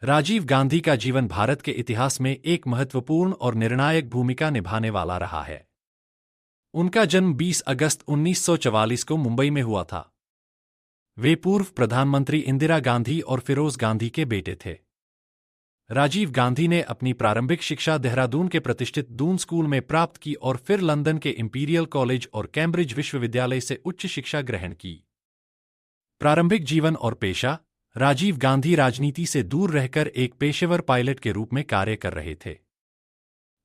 राजीव गांधी का जीवन भारत के इतिहास में एक महत्वपूर्ण और निर्णायक भूमिका निभाने वाला रहा है। उनका जन्म 20 अगस्त 1944 को मुंबई में हुआ था। वे पूर्व प्रधानमंत्री इंदिरा गांधी और फिरोज गांधी के बेटे थे। राजीव गांधी ने अपनी प्रारंभिक शिक्षा देहरादून के प्रतिष्ठित दून स्कूल में प्राप्त की और फिर लंदन के इंपीरियल कॉलेज और कैम्ब्रिज विश्वविद्यालय से उच्च शिक्षा ग्रहण की। प्रारंभिक जीवन और पेशा: राजीव गांधी राजनीति से दूर रहकर एक पेशेवर पायलट के रूप में कार्य कर रहे थे।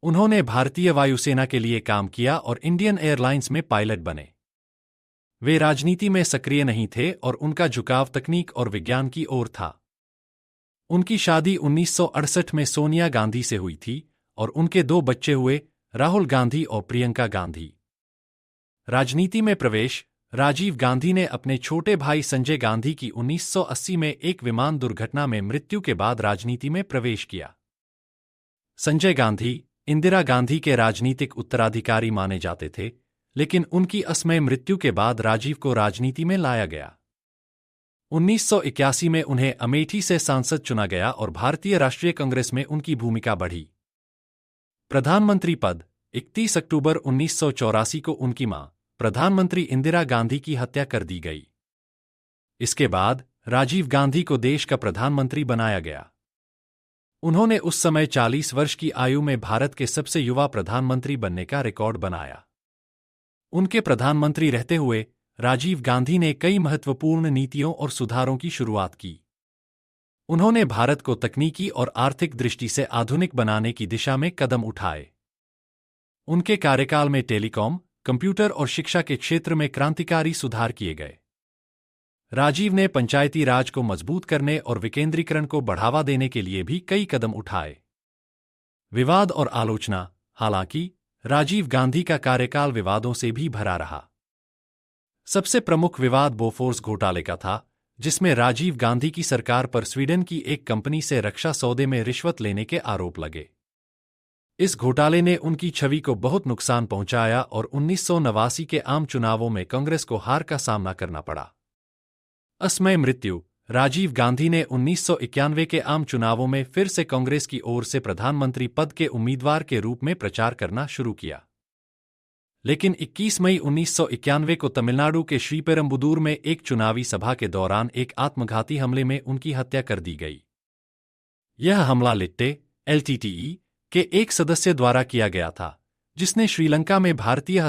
उन्होंने भारतीय वायुसेना के लिए काम किया और इंडियन एयरलाइंस में पायलट बने। वे राजनीति में सक्रिय नहीं थे और उनका झुकाव तकनीक और विज्ञान की ओर था। उनकी शादी 1968 में सोनिया गांधी से हुई थी और उनके 2 बच्चे हुए, राहुल गांधी और प्रियंका गांधी। राजनीति में प्रवेश: राजीव गांधी ने अपने छोटे भाई संजय गांधी की 1980 में एक विमान दुर्घटना में मृत्यु के बाद राजनीति में प्रवेश किया। संजय गांधी इंदिरा गांधी के राजनीतिक उत्तराधिकारी माने जाते थे, लेकिन उनकी असमय मृत्यु के बाद राजीव को राजनीति में लाया गया। 1981 में उन्हें अमेठी से सांसद चुना गया और भारतीय राष्ट्रीय कांग्रेस में उनकी भूमिका बढ़ी। प्रधानमंत्री पद: 31 अक्टूबर 1984 को उनकी मां, प्रधानमंत्री इंदिरा गांधी की हत्या कर दी गई। इसके बाद राजीव गांधी को देश का प्रधानमंत्री बनाया गया। उन्होंने उस समय 40 वर्ष की आयु में भारत के सबसे युवा प्रधानमंत्री बनने का रिकॉर्ड बनाया। उनके प्रधानमंत्री रहते हुए राजीव गांधी ने कई महत्वपूर्ण नीतियों और सुधारों की शुरुआत की। उन्होंने भारत को तकनीकी और आर्थिक दृष्टि से आधुनिक बनाने की दिशा में कदम उठाए। उनके कार्यकाल में टेलीकॉम, कंप्यूटर और शिक्षा के क्षेत्र में क्रांतिकारी सुधार किए गए। राजीव ने पंचायती राज को मजबूत करने और विकेंद्रीकरण को बढ़ावा देने के लिए भी कई कदम उठाए। विवाद और आलोचना: हालांकि राजीव गांधी का कार्यकाल विवादों से भी भरा रहा। सबसे प्रमुख विवाद बोफोर्स घोटाले का था, जिसमें राजीव गांधी की सरकार पर स्वीडन की एक कंपनी से रक्षा सौदे में रिश्वत लेने के आरोप लगे। इस घोटाले ने उनकी छवि को बहुत नुकसान पहुंचाया और 1989 के आम चुनावों में कांग्रेस को हार का सामना करना पड़ा। असमय मृत्यु: राजीव गांधी ने 1991 के आम चुनावों में फिर से कांग्रेस की ओर से प्रधानमंत्री पद के उम्मीदवार के रूप में प्रचार करना शुरू किया। लेकिन 21 मई 1991 को तमिलनाडु के श्रीपेरम्बुदूर में एक चुनावी सभा के दौरान एक आत्मघाती हमले में उनकी हत्या कर दी गई। यह हमला लिट्टे LTTE के एक सदस्य द्वारा किया गया था, जिसने श्रीलंका में भारतीय